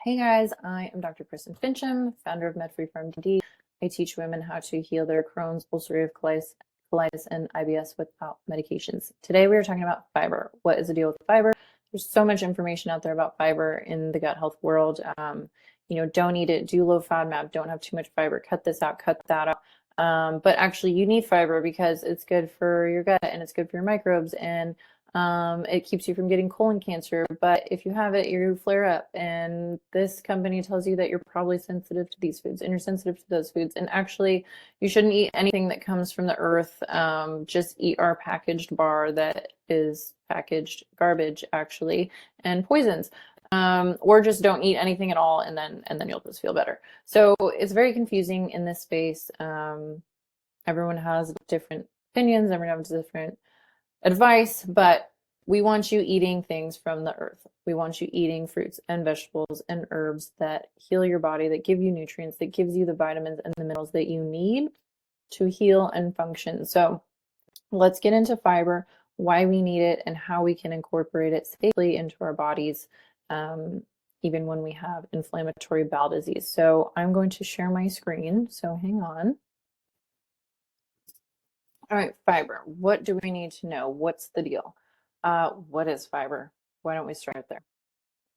Hey guys, I am Dr. Kristen Fincham, founder of MedFree Farm DD. I teach women how to heal their Crohn's, ulcerative colitis, and IBS without medications. Today we are talking about fiber. What is the deal with fiber? There's so much information out there about fiber in the gut health world. Don't eat it, do low FODMAP, don't have too much fiber, cut this out, cut that out. But actually you need fiber because it's good for your gut and it's good for your microbes, and it keeps you from getting colon cancer, but if you have it, you flare up. And this company tells you that you're probably sensitive to these foods and you're sensitive to those foods. And actually, you shouldn't eat anything that comes from the earth. Just eat our packaged bar that is packaged garbage, actually, and poisons. Or just don't eat anything at all, and then you'll just feel better. So it's very confusing in this space. Everyone has different opinions. Everyone has different advice, but we want you eating things from the earth. We want you eating fruits and vegetables and herbs that heal your body, that give you nutrients, that gives you the vitamins and the minerals that you need to heal and function. So let's get into fiber, why we need it, and how we can incorporate it safely into our bodies, even when we have inflammatory bowel disease. So I'm going to share my screen, so hang on. All right, fiber. What do we need to know? What's the deal? What is fiber? Why don't we start there?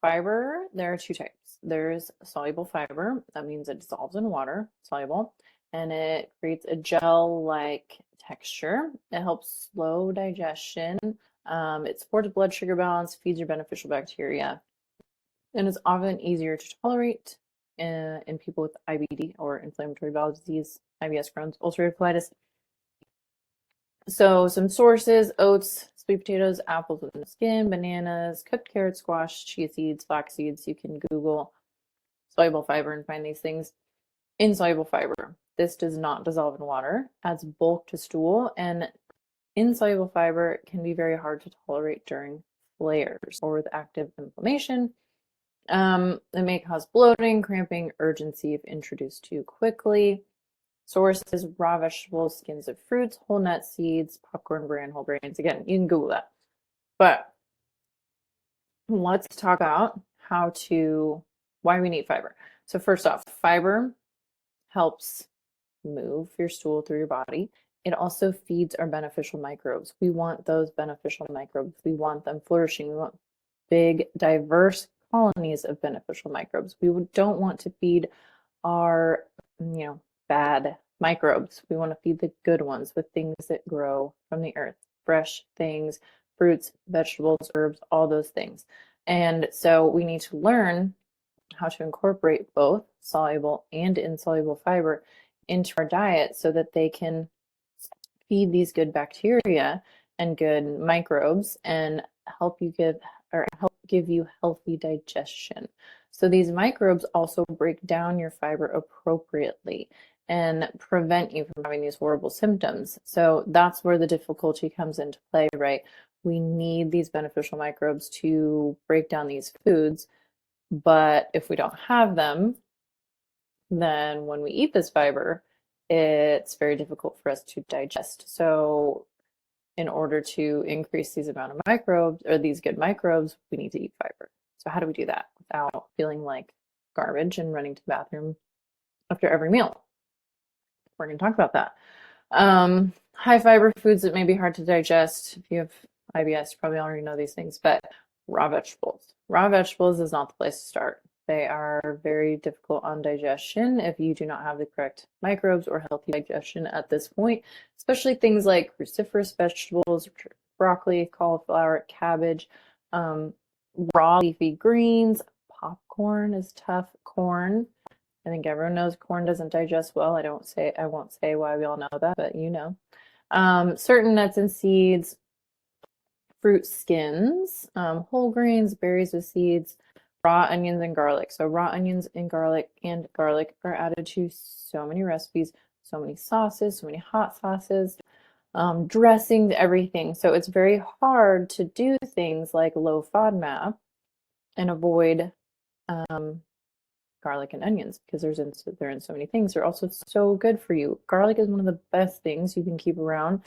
Fiber, there are two types. There's soluble fiber. That means it dissolves in water, soluble, and it creates a gel-like texture. It helps slow digestion. It supports blood sugar balance, feeds your beneficial bacteria, and is often easier to tolerate in people with IBD or inflammatory bowel disease, IBS, Crohn's, ulcerative colitis. So some sources: oats, sweet potatoes, apples with no skin, bananas, cooked carrots, squash, chia seeds, flax seeds. You can Google soluble fiber and find these things. Insoluble fiber. This does not dissolve in water, adds bulk to stool, and insoluble fiber can be very hard to tolerate during flares or with active inflammation. It may cause bloating, cramping, urgency if introduced too quickly. Sources: raw vegetables, skins of fruits, whole nuts, seeds, popcorn, bran, whole grains. Again, you can Google that. But let's talk about why we need fiber. So first off, fiber helps move your stool through your body. It also feeds our beneficial microbes. We want those beneficial microbes. We want them flourishing. We want big, diverse colonies of beneficial microbes. We don't want to feed our, bad microbes. We want to feed the good ones with things that grow from the earth, fresh things, fruits, vegetables, herbs, all those things. And so we need to learn how to incorporate both soluble and insoluble fiber into our diet so that they can feed these good bacteria and good microbes and help give you healthy digestion. So these microbes also break down your fiber appropriately and prevent you from having these horrible symptoms. So that's where the difficulty comes into play, right? We need these beneficial microbes to break down these foods, but if we don't have them, then when we eat this fiber, it's very difficult for us to digest. So in order to increase these amount of microbes, or these good microbes, we need to eat fiber. So how do we do that without feeling like garbage and running to the bathroom after every meal? We're going to talk about that. High fiber foods that may be hard to digest. If you have IBS, you probably already know these things, but raw vegetables. Raw vegetables is not the place to start. They are very difficult on digestion if you do not have the correct microbes or healthy digestion at this point, especially things like cruciferous vegetables, broccoli, cauliflower, cabbage, raw leafy greens. Popcorn is tough. Corn. I think everyone knows corn doesn't digest well. I won't say why we all know that, but you know. Certain nuts and seeds, fruit skins, whole grains, berries with seeds, raw onions and garlic. So raw onions and garlic are added to so many recipes, so many sauces, so many hot sauces, dressings, everything. So it's very hard to do things like low FODMAP and avoid garlic and onions because they're in so many things. They're also so good for you. Garlic is one of the best things you can keep around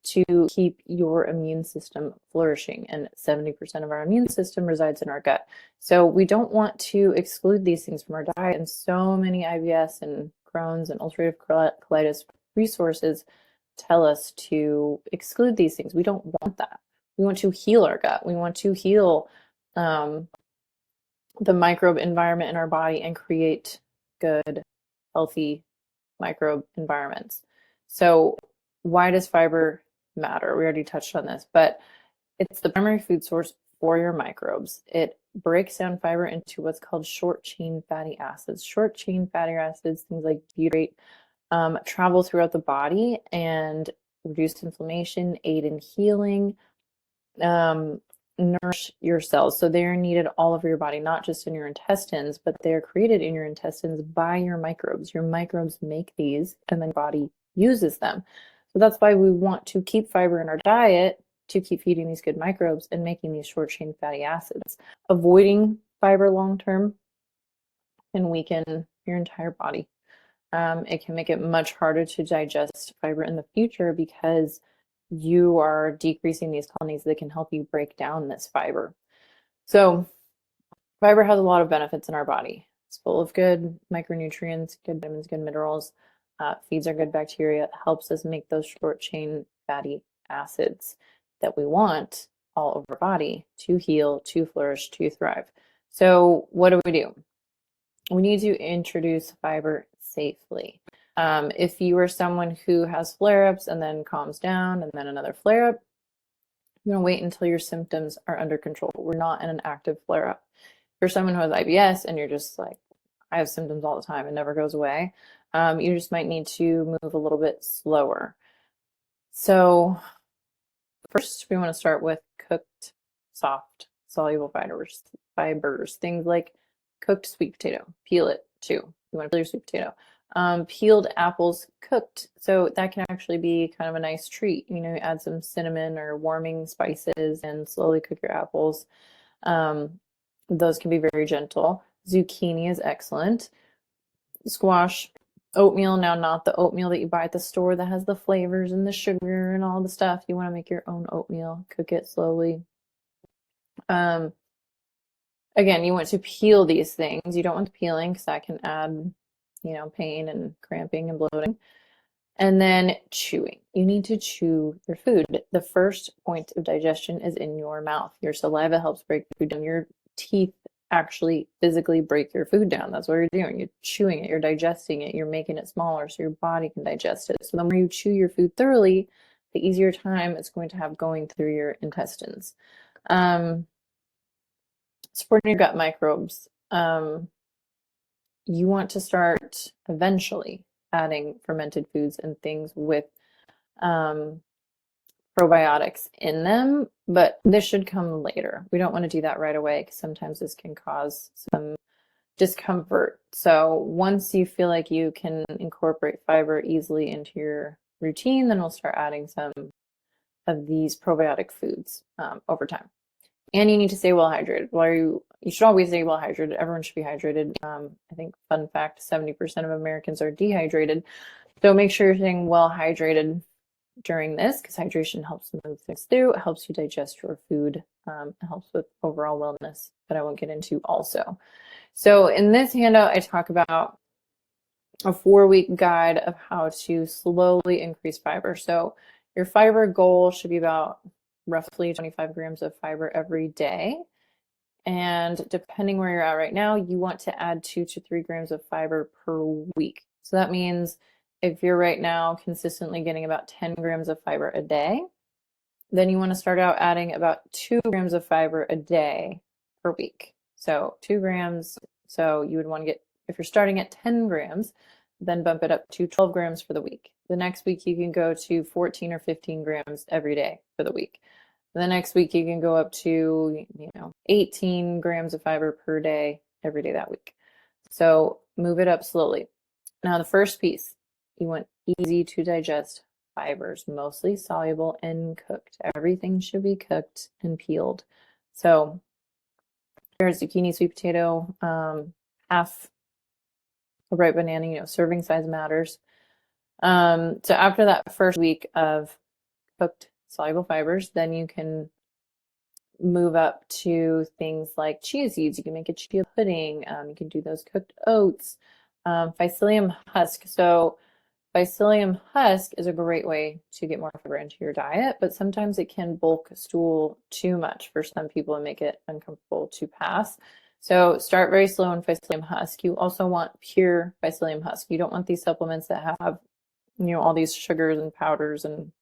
to keep your immune system flourishing. And 70% of our immune system resides in our gut. So we don't want to exclude these things from our diet. And so many IBS and Crohn's and ulcerative colitis resources tell us to exclude these things. We don't want that. We want to heal our gut. We want to heal the microbe environment in our body and create good, healthy microbe environments. So why does fiber matter? We already touched on this, but it's the primary food source for your microbes. It breaks down fiber into what's called short chain fatty acids. Short chain fatty acids, things like butyrate, travel throughout the body and reduce inflammation, aid in healing, nourish your cells. So they're needed all over your body, not just in your intestines, but they're created in your intestines by your microbes. Your microbes make these and then your body uses them. So that's why we want to keep fiber in our diet to keep feeding these good microbes and making these short chain fatty acids. Avoiding fiber long term can weaken your entire body. It can make it much harder to digest fiber in the future because you are decreasing these colonies that can help you break down this fiber. So fiber has a lot of benefits in our body. It's full of good micronutrients, good vitamins, good minerals, feeds our good bacteria, it helps us make those short chain fatty acids that we want all over our body to heal, to flourish, to thrive. So what do? We need to introduce fiber safely. If you are someone who has flare-ups and then calms down and then another flare-up, you're going to wait until your symptoms are under control. We're not in an active flare-up. If you're someone who has IBS and you're just like, I have symptoms all the time, it never goes away, you just might need to move a little bit slower. So first, we want to start with cooked, soft, soluble fibers, things like cooked sweet potato. Peel it too. You want to peel your sweet potato. Peeled apples cooked. So that can actually be kind of a nice treat. You know, you add some cinnamon or warming spices and slowly cook your apples. Those can be very gentle. Zucchini is excellent. Squash, oatmeal. Now, not the oatmeal that you buy at the store that has the flavors and the sugar and all the stuff. You want to make your own oatmeal. Cook it slowly. Again, you want to peel these things. You don't want the peeling because that can add, you know, pain and cramping and bloating. And then chewing. You need to chew your food. The first point of digestion is in your mouth. Your saliva helps break food down. Your teeth actually physically break your food down. That's what you're doing. You're chewing it, you're digesting it, you're making it smaller so your body can digest it. So the more you chew your food thoroughly, the easier time it's going to have going through your intestines. Supporting your gut microbes. You want to start eventually adding fermented foods and things with probiotics in them, but this should come later. We don't want to do that right away because sometimes this can cause some discomfort. So once you feel like you can incorporate fiber easily into your routine, then we'll start adding some of these probiotic foods over time. And you need to stay well hydrated. Well, you should always stay well hydrated. Everyone should be hydrated. I think, fun fact, 70% of Americans are dehydrated. So make sure you're staying well hydrated during this because hydration helps move things through. It helps you digest your food. It helps with overall wellness that I won't get into also. So in this handout, I talk about a 4-week guide of how to slowly increase fiber. So your fiber goal should be about roughly 25 grams of fiber every day. And depending where you're at right now, you want to add 2 to 3 grams of fiber per week. So that means if you're right now consistently getting about 10 grams of fiber a day, then you want to start out adding about 2 grams of fiber a day per week. So 2 grams. So you would want to get, if you're starting at 10 grams, then bump it up to 12 grams for the week. The next week you can go to 14 or 15 grams every day for the week. The next week you can go up to 18 grams of fiber per day every day that week. So move it up slowly. Now the first piece, you want easy to digest fibers, mostly soluble and cooked. Everything should be cooked and peeled. So here's zucchini, sweet potato, half a ripe banana, serving size matters. So after that first week of cooked soluble fibers, then you can move up to things like chia seeds. You can make a chia pudding. You can do those cooked oats. Psyllium husk. So psyllium husk is a great way to get more fiber into your diet, but sometimes it can bulk stool too much for some people and make it uncomfortable to pass. So start very slow on psyllium husk. You also want pure psyllium husk. You don't want these supplements that have, all these sugars and powders and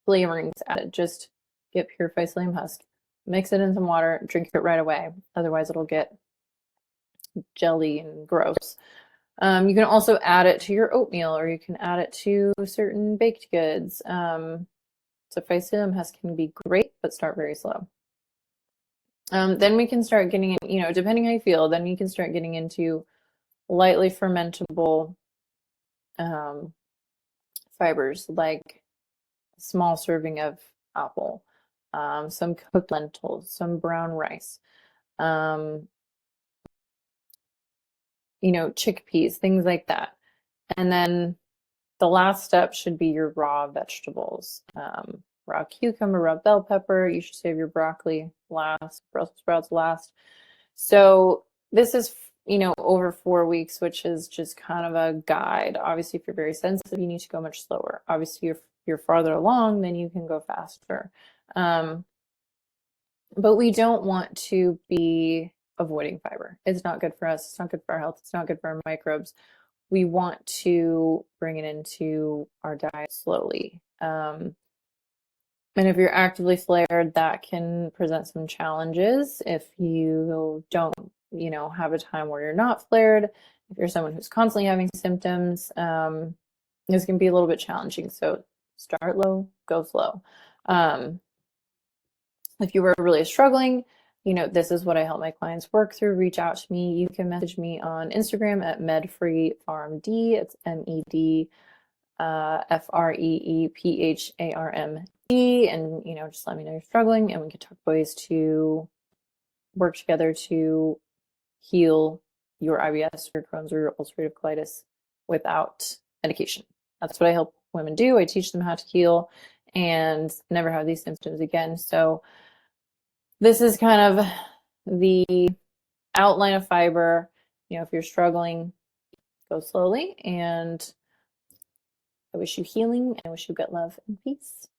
flavorings added. Just get pure psyllium husk, mix it in some water, drink it right away. Otherwise, it'll get jelly and gross. You can also add it to your oatmeal, or you can add it to certain baked goods. So psyllium husk can be great, but start very slow. Then we can start getting in, depending how you feel, then you can start getting into lightly fermentable fibers, like a small serving of apple, some cooked lentils, some brown rice, chickpeas, things like that. And then the last step should be your raw vegetables. Raw cucumber, raw bell pepper. You should save your broccoli last, Brussels sprouts last. So this is, over 4 weeks, which is just kind of a guide. Obviously, if you're very sensitive, you need to go much slower. Obviously, if you're farther along, then you can go faster. But we don't want to be avoiding fiber. It's not good for us. It's not good for our health. It's not good for our microbes. We want to bring it into our diet slowly. And if you're actively flared, that can present some challenges. If you don't, have a time where you're not flared, if you're someone who's constantly having symptoms, this can be a little bit challenging. So start low, go slow. If you were really struggling, this is what I help my clients work through. Reach out to me. You can message me on Instagram at medfreepharmd. It's MED FREEPHARMD. And, just let me know you're struggling, and we can talk ways to work together to heal your IBS, your Crohn's, or your ulcerative colitis without medication. That's what I help women do. I teach them how to heal and never have these symptoms again. So this is kind of the outline of fiber. If you're struggling, go slowly. And I wish you healing. I wish you good love and peace.